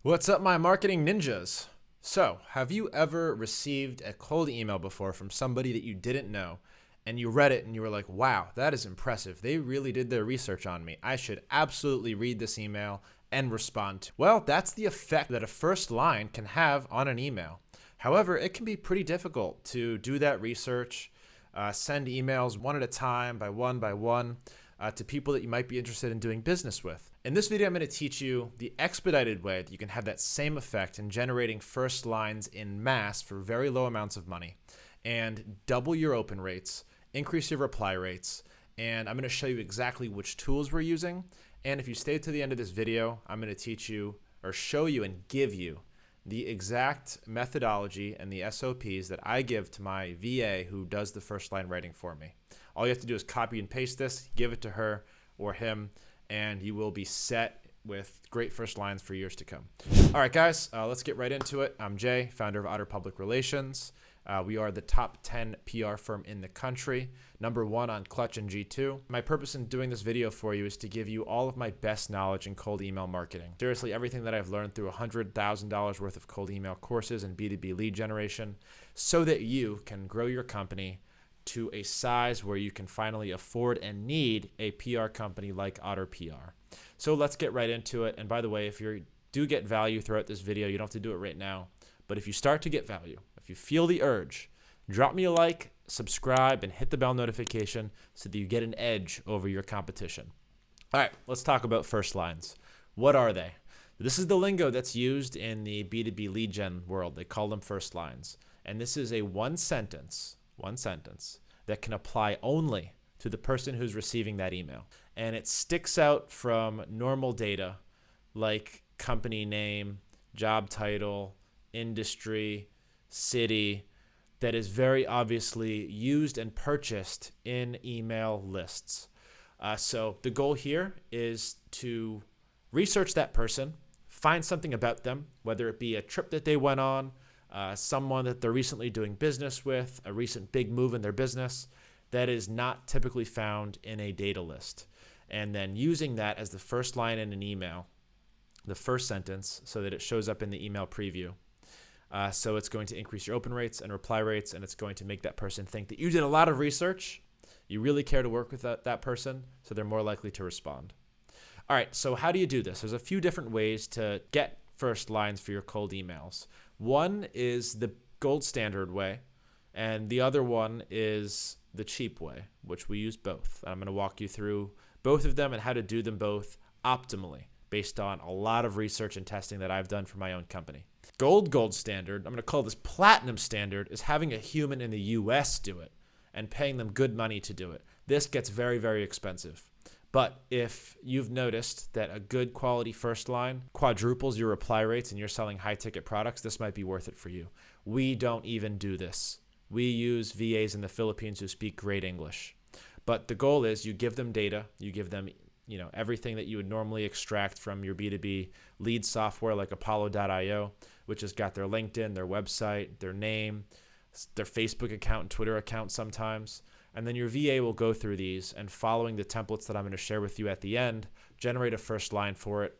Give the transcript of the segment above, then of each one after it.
What's up, my marketing ninjas? So, have you ever received a cold email before from somebody that you didn't know and you read it and you were like, wow, that is impressive. They really did their research on me. I should absolutely read this email and respond. Well, that's the effect that a first line can have on an email. However, it can be pretty difficult to do that research, send emails one at a time, by one, to people that you might be interested in doing business with. In this video, I'm going to teach you the expedited way that you can have that same effect in generating first lines in mass for very low amounts of money and double your open rates, increase your reply rates, and I'm going to show you exactly which tools we're using. And if you stay to the end of this video, I'm going to teach you or show you and give you the exact methodology and the SOPs that I give to my VA who does the first line writing for me. All you have to do is copy and paste this, give it to her or him, and you will be set with great first lines for years to come. All right, guys, let's get right into it. I'm Jay, founder of Otter Public Relations. We are the top 10 PR firm in the country, #1 on Clutch and G2. My purpose in doing this video for you is to give you all of my best knowledge in cold email marketing. Seriously, everything that I've learned through $100,000 worth of cold email courses and B2B lead generation, so that you can grow your company to a size where you can finally afford and need a PR company like Otter PR. So let's get right into it. And by the way, if you do get value throughout this video, you don't have to do it right now. But if you start to get value, if you feel the urge, drop me a like, subscribe, and hit the bell notification so that you get an edge over your competition. All right, let's talk about first lines. What are they? This is the lingo that's used in the B2B lead gen world. They call them first lines. And this is a one sentence that can apply only to the person who's receiving that email. And it sticks out from normal data like company name, job title, industry, city, that is very obviously used and purchased in email lists. So the goal here is to research that person, find something about them, whether it be a trip that they went on, someone that they're recently doing business with, a recent big move in their business that is not typically found in a data list. And then using that as the first line in an email, the first sentence, so that it shows up in the email preview. So it's going to increase your open rates and reply rates, and it's going to make that person think that you did a lot of research, you really care to work with that person, so they're more likely to respond. All right, so how do you do this? There's a few different ways to get first lines for your cold emails. One is the gold standard way, and the other one is the cheap way, which we use both. I'm going to walk you through both of them and how to do them both optimally based on a lot of research and testing that I've done for my own company. Gold standard, I'm going to call this platinum standard, is having a human in the US do it and paying them good money to do it. This gets very, very expensive. But if you've noticed that a good quality first line quadruples your reply rates and you're selling high ticket products, this might be worth it for you. We don't even do this. We use VAs in the Philippines who speak great English. But the goal is you give them data, you give them everything that you would normally extract from your B2B lead software like Apollo.io, which has got their LinkedIn, their website, their name, their Facebook account and Twitter account sometimes. And then your VA will go through these and, following the templates that I'm going to share with you at the end, generate a first line for it,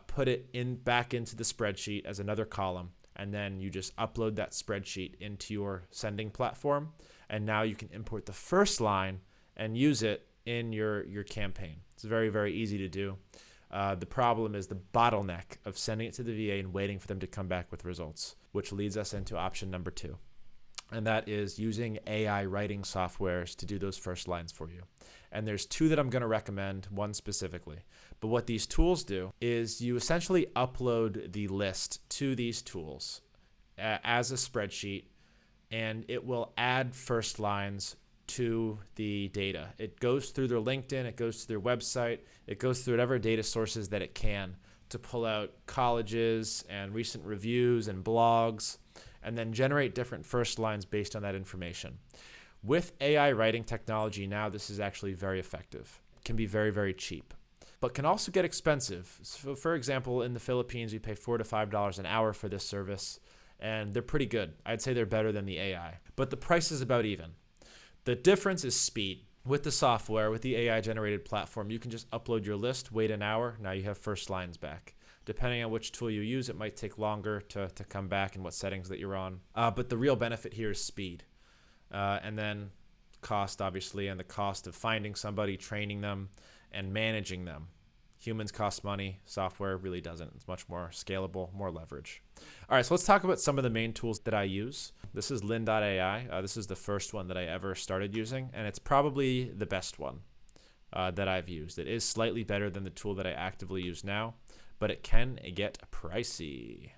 put it back into the spreadsheet as another column, and then you just upload that spreadsheet into your sending platform. And now you can import the first line and use it in your campaign. It's very, very easy to do. The problem is the bottleneck of sending it to the VA and waiting for them to come back with results, which leads us into option number 2. And that is using AI writing softwares to do those first lines for you. And there's 2 that I'm going to recommend, one specifically. But what these tools do is you essentially upload the list to these tools as a spreadsheet, and it will add first lines to the data. It goes through their LinkedIn, it goes to their website, it goes through whatever data sources that it can to pull out colleges and recent reviews and blogs, and then generate different first lines based on that information. With AI writing technology now, this is actually very effective. It can be very, very cheap, but can also get expensive. So for example, in the Philippines, we pay $4 to $5 an hour for this service, and they're pretty good. I'd say they're better than the AI, but the price is about even. The difference is speed. With the software, with the AI generated platform, you can just upload your list, wait an hour, now you have first lines back. Depending on which tool you use, it might take longer to come back and what settings that you're on. But the real benefit here is speed. And then cost, obviously, and the cost of finding somebody, training them, and managing them. Humans cost money. Software really doesn't. It's much more scalable, more leverage. All right, so let's talk about some of the main tools that I use. This is Lyn.ai. This is the first one that I ever started using, and it's probably the best one that I've used. It is slightly better than the tool that I actively use now, but it can get pricey.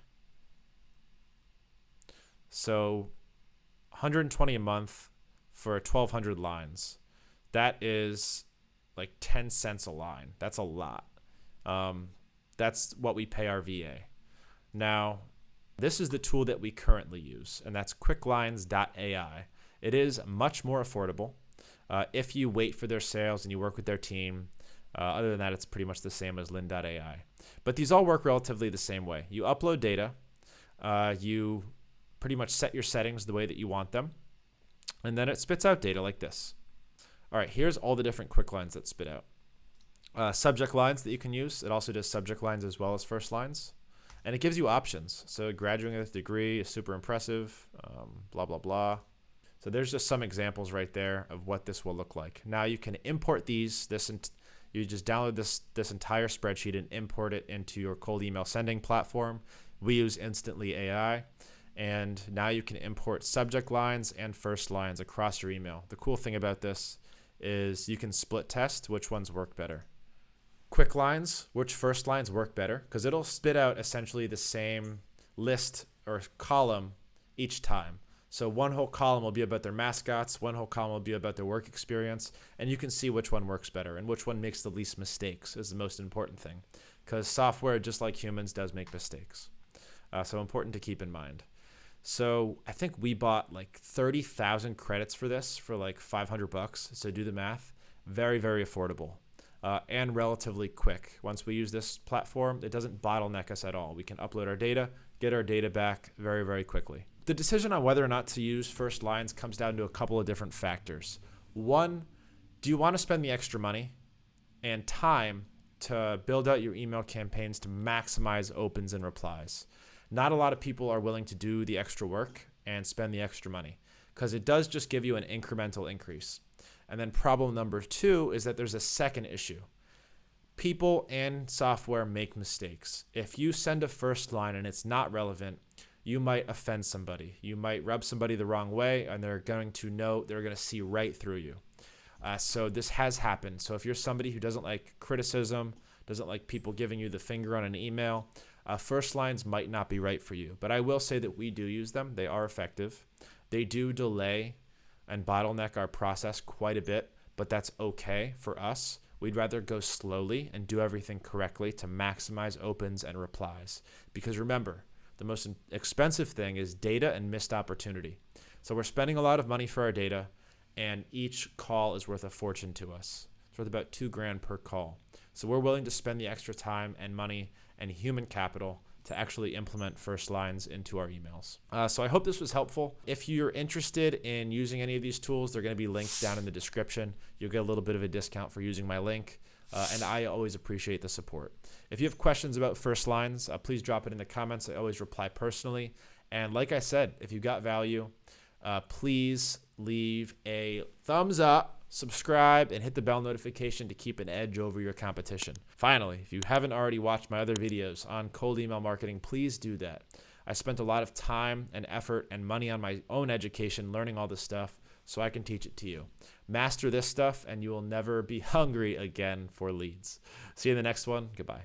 So 120 a month for 1,200 lines. That is like 10 cents a line. That's a lot. That's what we pay our VA. Now, this is the tool that we currently use, and that's quicklines.ai. It is much more affordable if you wait for their sales and you work with their team. Other than that, it's pretty much the same as Lyn.ai. But these all work relatively the same way. You upload data. You pretty much set your settings the way that you want them, and then it spits out data like this. All right, here's all the different quick lines that spit out. Subject lines that you can use. It also does subject lines as well as first lines. And it gives you options. So graduating with a degree is super impressive, blah, blah, blah. So there's just some examples right there of what this will look like. Now you can import these. You just download this entire spreadsheet and import it into your cold email sending platform. We use Instantly AI. And now you can import subject lines and first lines across your email. The cool thing about this is you can split test which ones work better. Quick lines, which first lines work better, because it'll spit out essentially the same list or column each time. So one whole column will be about their mascots, one whole column will be about their work experience, and you can see which one works better and which one makes the least mistakes is the most important thing, because software, just like humans, does make mistakes. So important to keep in mind. So I think we bought like 30,000 credits for this for like $500. So do the math. Very, very affordable and relatively quick. Once we use this platform, it doesn't bottleneck us at all. We can upload our data, get our data back very, very quickly. The decision on whether or not to use first lines comes down to a couple of different factors. One, do you want to spend the extra money and time to build out your email campaigns to maximize opens and replies? Not a lot of people are willing to do the extra work and spend the extra money because it does just give you an incremental increase. And then problem number two is that there's a second issue. People and software make mistakes. If you send a first line and it's not relevant, you might offend somebody. You might rub somebody the wrong way and they're going to see right through you. So this has happened. So if you're somebody who doesn't like criticism, doesn't like people giving you the finger on an email, first lines might not be right for you. But I will say that we do use them. They are effective. They do delay and bottleneck our process quite a bit, but that's okay for us. We'd rather go slowly and do everything correctly to maximize opens and replies. Because remember, the most expensive thing is data and missed opportunity. So we're spending a lot of money for our data, and each call is worth a fortune to us. It's worth about $2,000 per call. So we're willing to spend the extra time and money and human capital to actually implement first lines into our emails. So I hope this was helpful. If you're interested in using any of these tools, they're going to be linked down in the description. You'll get a little bit of a discount for using my link. And I always appreciate the support. If you have questions about first lines, please drop it in the comments. I always reply personally. And like I said, if you got value, please leave a thumbs up, subscribe, and hit the bell notification to keep an edge over your competition. Finally, if you haven't already watched my other videos on cold email marketing, please do that. I spent a lot of time and effort and money on my own education learning all this stuff so I can teach it to you. Master this stuff and you will never be hungry again for leads. See you in the next one. Goodbye.